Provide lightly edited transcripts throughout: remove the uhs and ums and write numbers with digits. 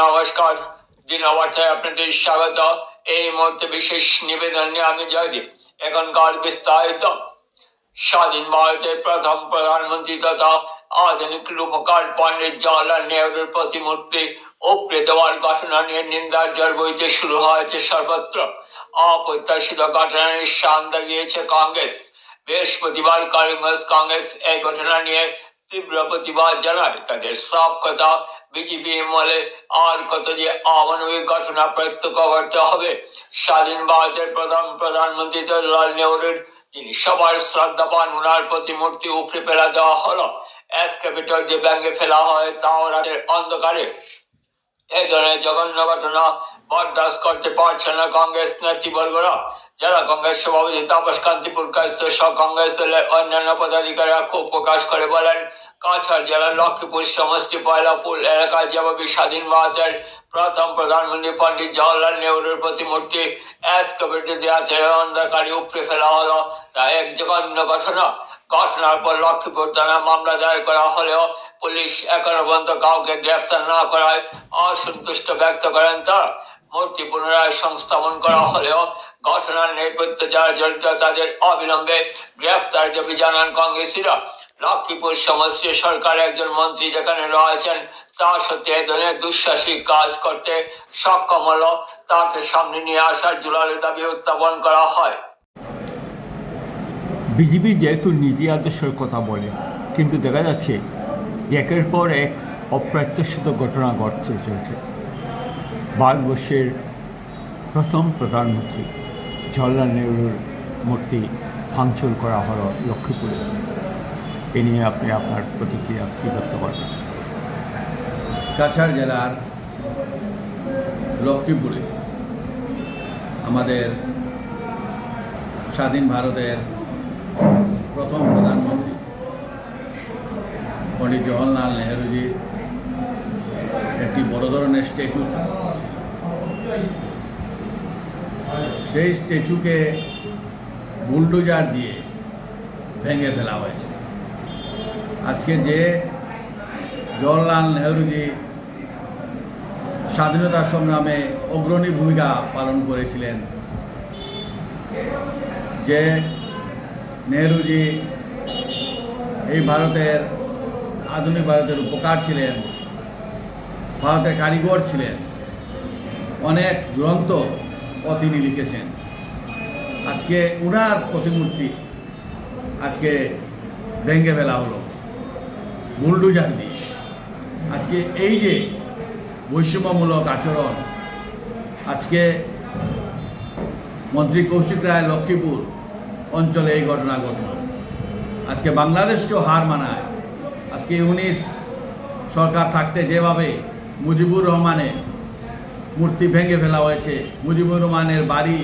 নমস্কার, দিনবার্তায় আপনাদের স্বাগত। এই মুহূর্তে বিশেষ নিবেদন নিয়ে আমি জয়দীপ। এখনকার বিস্তারিত। স্বাধীন ভারতের প্রথম প্রধানমন্ত্রী তথা আধুনিক রূপকার পণ্ডিত জওয়াহরলাল নেহরুর প্রতিমূর্তি উপড়ে দেওয়ার ঘটনা নিয়ে নিন্দার ঝড় বইতে শুরু হয়েছে সর্বত্র। অপ্রত্যাশিত ঘটনা নিঃশান গিয়েছে কংগ্রেস। বৃহস্পতিবার করিমগঞ্জ কংগ্রেস এই ঘটনা নিয়ে তীব্র প্রতিবাদ জানায়। তাদের সাফ কথা, বিজেপি আমলে আর কত যে অমানবিক ঘটনা প্রত্যক্ষ করতে হবে। স্বাধীন ভারতের প্রথম প্রধানমন্ত্রী জওয়াহরলাল নেহরুর, যিনি সবার শ্রদ্ধা পান, ওনার প্রতিমূর্তি উপড়ে ফেলা দেওয়া হলো। এসকেভেটর দিয়ে ভেঙে ফেলা হয়, তাও রাতের অন্ধকারে। এই ধরনের জঘন্য ঘটনা বরদাস্ত করতে পারছে না কংগ্রেস নেতৃবর্গরা। যারা কংগ্রেস সভাপতি তাপস কান্তি পুরকায়স্থ সহ কংগ্রেস দলের অন্যান্য পদাধিকারীরা ক্ষোভ প্রকাশ করে বলেন, কাছাড় জেলার লক্ষ্মীপুর সমষ্টি পয়লা ফুল এলাকায় যেভাবে স্বাধীন ভারতের প্রথম প্রধানমন্ত্রী পণ্ডিত জওয়াহরলাল নেহরুর প্রতিমূর্তি এসকেভেটর দিয়ে অন্ধকারে উপড়ে ফেলা হলো, তা এক জঘন্য ঘটনা। ঘটনার পর লক্ষ্মীপুর থানায় মামলা দায়ের করা হলেও পুলিশ এখনো পর্যন্ত কাউকে গ্রেপ্তার না করায় অসন্তুষ্ট ব্যক্ত করেন তারা। মূর্তি পুনরায় সংস্থাপন করা হলেও ঘটনার নেপথ্যে যারা জড়িত তাদের অবিলম্বে গ্রেপ্তার দাবি জানান কংগ্রেসীরা। লক্ষ্মীপুর সমষ্টি সরকার একজন মন্ত্রী যেখানে রয়েছেন, তা সত্ত্বে এ ধরনের দুঃসাহসিক কাজ করতে সক্ষম হলো, তাকে সামনে নিয়ে আসার জোরালো দাবি উত্থাপন করা হয়। বিজেপি যেহেতু নিজে আদর্শের কথা বলে, কিন্তু দেখা যাচ্ছে একের পর এক অপ্রত্যাশিত ঘটনা ঘটতে চলছে। ভারতবর্ষের প্রথম প্রধানমন্ত্রী জওয়াহরলাল নেহরুর মূর্তি ভাঙচুর করা হলো লক্ষ্মীপুরে। এ নিয়ে আপনি আপনার প্রতিক্রিয়া কী ব্যক্ত করবেন? কাছাড় জেলার লক্ষ্মীপুরে আমাদের স্বাধীন ভারতের প্রথম প্রধানমন্ত্রী পণ্ডিত জওহরলাল নেহরুজির একটি বড় ধরনের স্ট্যাচু ছিল। সেই স্ট্যাচুকে বুলডোজার দিয়ে ভেঙে ফেলা হয়েছে। আজকে যে জওহরলাল নেহরুজি স্বাধীনতা সংগ্রামে অগ্রণী ভূমিকা পালন করেছিলেন, যে নেহরুজি এই ভারতের আধুনিক ভারতের উপকার ছিলেন, ভারতের কারিগর ছিলেন, অনেক গ্রন্থ তিনি লিখেছেন। আজকে উনার প্রতিমূর্তি আজকে ভেঙে ফেলা হলো বুলডোজার দিয়ে। আজকে এই যে বৈষম্যমূলক আচরণ, আজকে মন্ত্রী কৌশিক রায় লক্ষ্মীপুর অঞ্চলে এই ঘটনা ঘটল। আজকে বাংলাদেশকেও হার মানায়। আজকে 19 সরকার থাকতে যেভাবে মুজিবুর রহমানের মূর্তি ভেঙে ফেলা হয়েছে, মুজিবুর রহমানের বাড়ি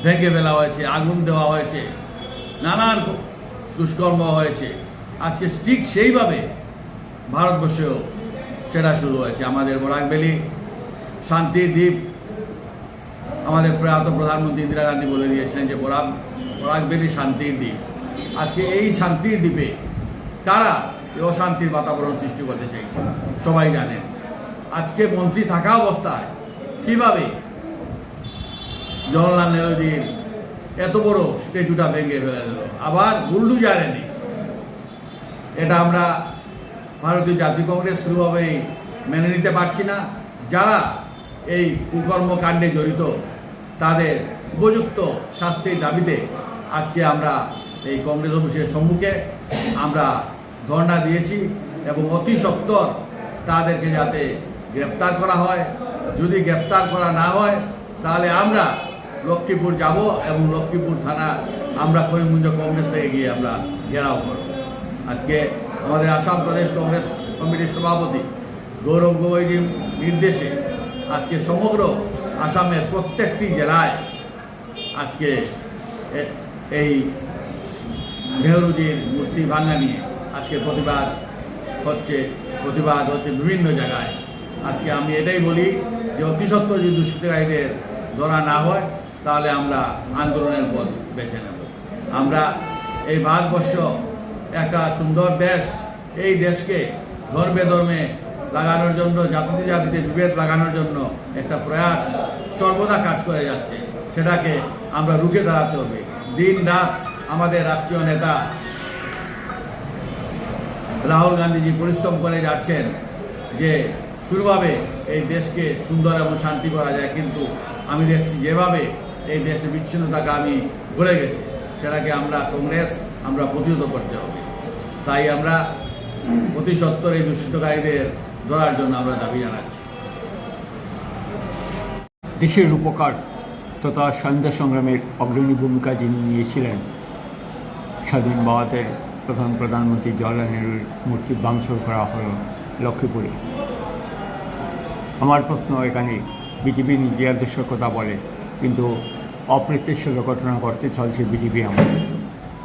ভেঙে ফেলা হয়েছে, আগুন দেওয়া হয়েছে, নানান দুষ্কর্ম হয়েছে, আজকে ঠিক সেইভাবে ভারতবর্ষেও সেটা শুরু হয়েছে। আমাদের বরাকভ্যালি শান্তির দ্বীপ, আমাদের প্রয়াত প্রধানমন্ত্রী ইন্দিরা গান্ধী বলে দিয়েছিলেন যে বরাকভ্যালি শান্তির দ্বীপ। আজকে এই শান্তির দ্বীপে কারা অশান্তির বাতাবরণ সৃষ্টি করতে চাইছে সবাই জানেন। আজকে মন্ত্রী থাকা অবস্থায় কিভাবে জওহরলাল নেহরুজির এত বড় স্ট্যাচুটা ভেঙে ফেলে দিল, আবার বুলডোজার এনে। এটা আমরা ভারতীয় জাতীয় কংগ্রেস কোনোভাবেই মেনে নিতে পারছি না। যারা এই কুকর্মকাণ্ডে জড়িত তাদের উপযুক্ত শাস্তির দাবিতে আজকে আমরা এই কংগ্রেস অফিসের সম্মুখে আমরা ধর্ণা দিয়েছি এবং অতি সত্বর তাদেরকে যাতে গ্রেপ্তার করা হয়। যদি গ্রেপ্তার করা না হয় তাহলে আমরা লক্ষ্মীপুর যাব এবং লক্ষ্মীপুর থানা আমরা করিমগঞ্জ কংগ্রেস থেকে গিয়ে আমরা ঘেরাও করব। আজকে আমাদের আসাম প্রদেশ কংগ্রেস কমিটির সভাপতি গৌরব গগৈজির নির্দেশে আজকে সমগ্র আসামের প্রত্যেকটি জেলায় আজকে এই নেহরুজির মূর্তি ভাঙা নিয়ে আজকে প্রতিবাদ হচ্ছে বিভিন্ন জায়গায়। আজকে আমি এটাই বলি যে অতি সত্ত্বর যদি দুষ্কৃতকারীদের ধরা না হয় তাহলে আমরা আন্দোলনের পথ বেছে নেব। আমরা এই ভারতবর্ষ একটা সুন্দর দেশ, এই দেশকে ধর্মে ধর্মে লাগানোর জন্য, জাতিতে জাতিতে বিভেদ লাগানোর জন্য একটা প্রয়াস সর্বদা কাজ করে যাচ্ছে। সেটাকে আমরা রুখে দাঁড়াতে হবে। দিন রাত আমাদের রাষ্ট্রীয় নেতা রাহুল গান্ধীজি পরিশ্রম করে যাচ্ছেন যে কীভাবে এই দেশকে সুন্দর এবং শান্তি করা যায়, কিন্তু আমি দেখছি যেভাবে এই দেশে বিচ্ছিন্নতাগামী ঘুরে গেছে, সেটাকে কংগ্রেস আমরা প্রতিহত করতে হবে। তাই আমরা অতি সত্বর এই দুষ্কৃতকারীদের ধরার জন্য আমরা দাবি জানাচ্ছি। দেশের উপকার তথা স্বাধীনতা সংগ্রামের অগ্রণী ভূমিকা যিনি নিয়েছিলেন, স্বাধীন ভারতের প্রথম প্রধানমন্ত্রী জওয়াহরলাল নেহরুর মূর্তি ভাঙচুর করা হলো লক্ষ্মীপুরে। আমার প্রশ্ন এখানে, বিজেপি নিজে আদর্শের কথা বলে কিন্তু অপ্রত্যাশিত ঘটনা ঘটতে চলছে বিজেপি আমাদের,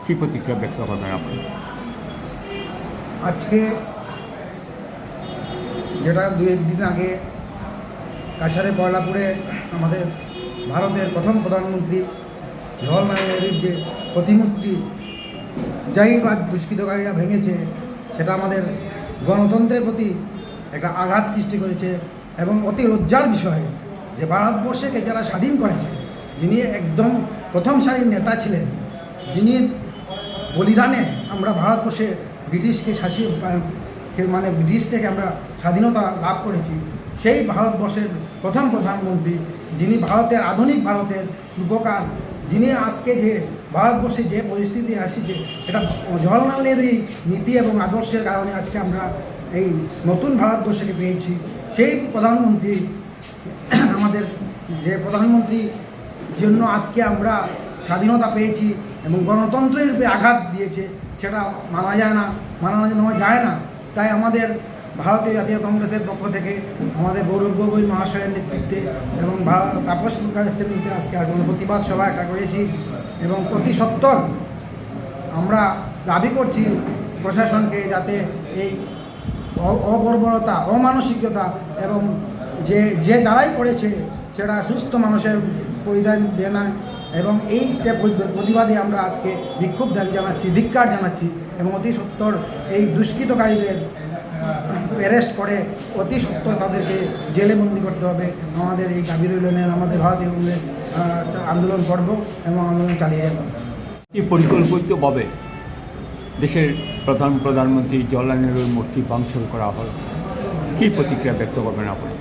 কী প্রতিক্রিয়া ব্যক্ত করবেন আপনি? আজকে যেটা দু একদিন আগে কাছাড়ে বয়লাপুরে আমাদের ভারতের প্রথম প্রধানমন্ত্রী জওহরলাল নেহরুর যে প্রতিমূর্তি যাই বা দুষ্কৃতকারীরা ভেঙেছে, সেটা আমাদের গণতন্ত্রের প্রতি একটা আঘাত সৃষ্টি করেছে এবং অতি লজ্জার বিষয় যে ভারতবর্ষকে যারা স্বাধীন করেছে, যিনি একদম প্রথম সারির নেতা ছিলেন, যিনি বলিদানে আমরা ভারতবর্ষে ব্রিটিশকে ব্রিটিশ থেকে আমরা স্বাধীনতা লাভ করেছি, সেই ভারতবর্ষের প্রথম প্রধানমন্ত্রী, যিনি আধুনিক ভারতের রূপকার, যিনি আজকে যে ভারতবর্ষে যে পরিস্থিতি আসছে, এটা জওহরলাল নেহরুর নীতি এবং আদর্শের কারণে আজকে আমরা এই নতুন ভারতবর্ষকে পেয়েছি। সেই প্রধানমন্ত্রী আমাদের যে প্রধানমন্ত্রীর জন্য আজকে আমরা স্বাধীনতা পেয়েছি এবং গণতন্ত্রের উপরে আঘাত দিয়েছে, সেটা মানা যায় না। তাই আমাদের ভারতীয় জাতীয় কংগ্রেসের পক্ষ থেকে আমাদের গৌরব গগৈ মহাশয়ের নেতৃত্বে এবং তাপস প্রকাশের নেতৃত্বে আজকে প্রতিবাদ সভা একটা করেছি এবং প্রতি সত্তর আমরা দাবি করছি প্রশাসনকে যাতে এই অবর্বরতা, অমানসিকতা এবং যে যারাই করেছে সেটা সুস্থ মানুষের পরিধান দেয় না, এবং এই প্রতিবাদে আমরা আজকে বিক্ষোভ জানাচ্ছি, ধিক্কার জানাচ্ছি এবং অতি সত্বর এই দুষ্কৃতকারীদের অ্যারেস্ট করে অতি সত্বর তাদেরকে জেলে বন্দি করতে হবে। আমাদের এই দাবি রইল, আমাদের ভারতীয় কংগ্রেস আন্দোলন করব এবং আন্দোলন চালিয়ে যাব। পরিকল্পিতভাবে দেশের প্রধানমন্ত্রী জওয়াহরলাল নেহরুর মূর্তি ভাঙচুর করা হলো, কী প্রতিক্রিয়া ব্যক্ত করবেন আপনি?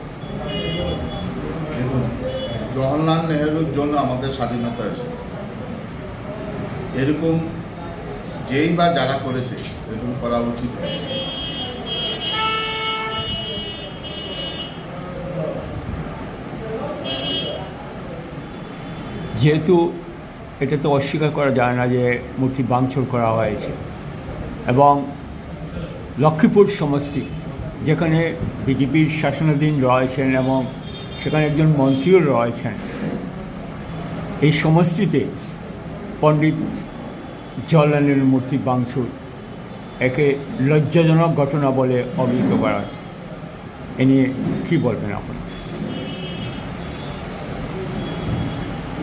জওহরলাল নেহরুর জন্য আমাদের স্বাধীনতা এসেছে। এরকম যেই বা যারা করেছে এরকম করা উচিত। যেহেতু এটা তো অস্বীকার করা যায় না যে মূর্তি ভাঙচুর করা হয়েছে, এবং লক্ষ্মীপুর সমষ্টি যেখানে বিজেপির শাসনাধীন রয়েছেন এবং সেখানে একজন মন্ত্রীও রয়েছেন, এই সমষ্টিতে পণ্ডিত জওয়াহরলাল নেহরুর মূর্তি ভাঙচুর একে লজ্জাজনক ঘটনা বলে অভিহিত করা হয়। এ নিয়ে কী বলবেন আপনি?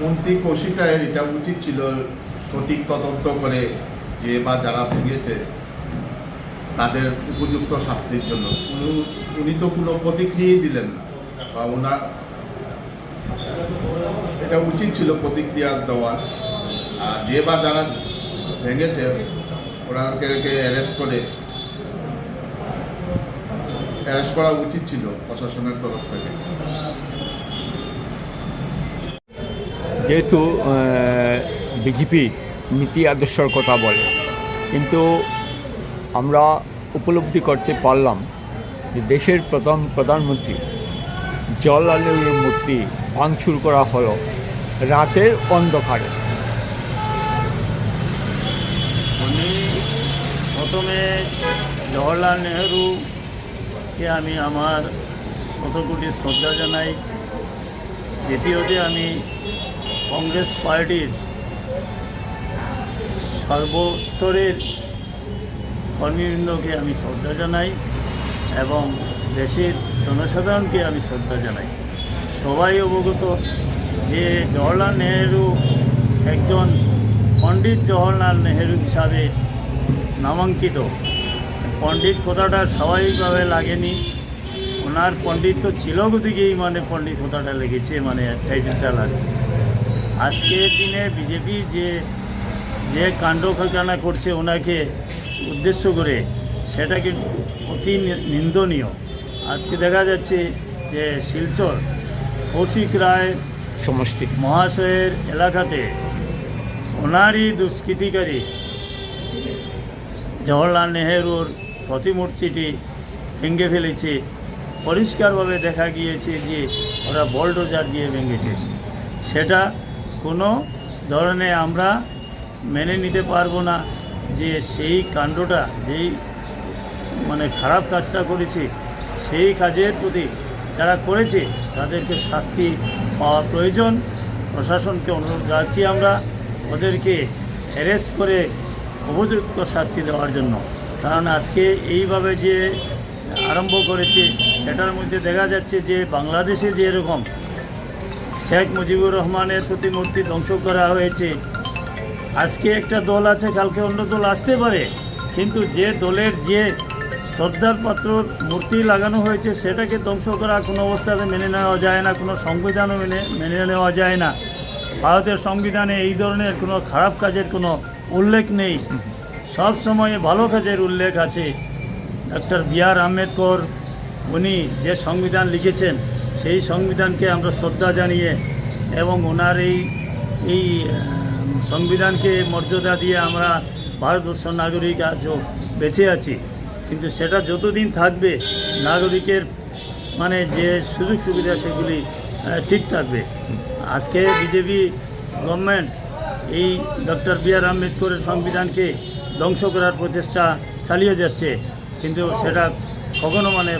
মন্ত্রী কৌশিক রায়ের এটা উচিত ছিল সঠিক তদন্ত করে যে বা যারা ভেঙেছে তাদের উপযুক্ত শাস্তির জন্য। উনি তো কোনো প্রতিক্রিয়াই দিলেন না, বা ওনার এটা উচিত ছিল প্রতিক্রিয়া দেওয়ার। আর যে বা যারা ভেঙেছে ওনাকে অ্যারেস্ট করা উচিত ছিল প্রশাসনের তরফ থেকে। যেহেতু বিজেপি নীতি আদর্শের কথা বলে, কিন্তু আমরা উপলব্ধি করতে পারলাম যে দেশের প্রথম প্রধানমন্ত্রী জওয়াহরলাল নেহরুর মূর্তি ভাঙচুর করা হলো রাতের অন্ধকারে। আমি প্রথমে জওহরলাল নেহরুকে আমি আমার শতকোটি শ্রদ্ধা জানাই। দ্বিতীয়তে আমি কংগ্রেস পার্টির সর্বস্তরের কর্মীবৃন্দকে আমি শ্রদ্ধা জানাই এবং দেশের জনসাধারণকে আমি শ্রদ্ধা জানাই। সবাই অবগত যে জওহরলাল নেহরু একজন পণ্ডিত জওহরলাল নেহরু হিসাবে নামাঙ্কিত। পণ্ডিত কথাটা স্বাভাবিকভাবে লাগেনি, ওনার পণ্ডিত ছিল গতিকেই মানে পণ্ডিত কথাটা লেগেছে, মানে টাইটেলটা লাগছে। আজকের দিনে বিজেপি যে কাণ্ড কারখানা করছে ওনাকে উদ্দেশ্য করে, সেটা কিন্তু অতি নিন্দনীয়। আজকে দেখা যাচ্ছে যে শিলচর কৌশিক রায় সমষ্টি মহাশয়ের এলাকাতে ওনারই দুষ্কৃতিকারী জওহরলাল নেহেরুর প্রতিমূর্তিটি ভেঙে ফেলেছে। পরিষ্কারভাবে দেখা গিয়েছে যে ওরা বলডোজার দিয়ে ভেঙেছে। সেটা কোনো ধরনের আমরা মেনে নিতে পারবো না যে সেই কাণ্ডটা, যেই মানে খারাপ কাজটা করেছে, সেই কাজের প্রতি যারা করেছে তাদেরকে শাস্তি পাওয়া প্রয়োজন। প্রশাসনকে অনুরোধ জানাচ্ছি আমরা ওদেরকে অ্যারেস্ট করে উপযুক্ত শাস্তি দেওয়ার জন্য। কারণ আজকে এইভাবে যে আরম্ভ করেছে, সেটার মধ্যে দেখা যাচ্ছে যে বাংলাদেশে যে এরকম শেখ মুজিবুর রহমানের প্রতিমূর্তি ধ্বংস করা হয়েছে, আজকে একটা দল আছে, কালকে অন্য দল আসতে পারে, কিন্তু যে দলের যে সর্দার পাত্রর মূর্তি লাগানো হয়েছে সেটাকে ধ্বংস করা কোনো অবস্থাতে মেনে নেওয়া যায় না, কোনো সংবিধানও মেনে নেওয়া যায় না। ভারতের সংবিধানে এই ধরনের কোনো খারাপ কাজের কোনো উল্লেখ নেই, সব সময় ভালো কাজের উল্লেখ আছে। Doctor B.R.. আম্বেদকর উনি যে সংবিধান লিখেছেন, সেই সংবিধানকে আমরা শ্রদ্ধা জানিয়ে এবং ওনার এই সংবিধানকে মর্যাদা দিয়ে আমরা ভারতবর্ষ নাগরিক আজও বেঁচে আছি। কিন্তু সেটা যতদিন থাকবে, নাগরিকের মানে যে সুযোগ সুবিধা সেগুলি ঠিক থাকবে। আজকে বিজেপি গভর্নমেন্ট এই ডক্টর বি.আর. আম্বেদকরের সংবিধানকে ধ্বংস করার প্রচেষ্টা চালিয়ে যাচ্ছে, কিন্তু সেটা কখনো মানে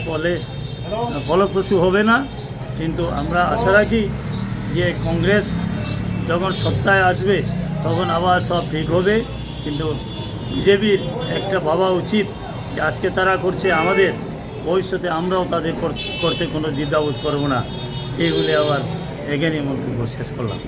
ফলপ্রসূ হবে না। কিন্তু আমরা আশা রাখি যে কংগ্রেস যখন সত্তায় আসবে তখন আবার সব ঠিক হবে। কিন্তু বিজেপির একটা ভাবা উচিত যে আজকে তারা করছে, আমাদের ভবিষ্যতে আমরাও তাদের করতে কোনো দ্বিধাবোধ করব না। এইগুলি আবার এগেনই মন্তব্য শেষ করলাম।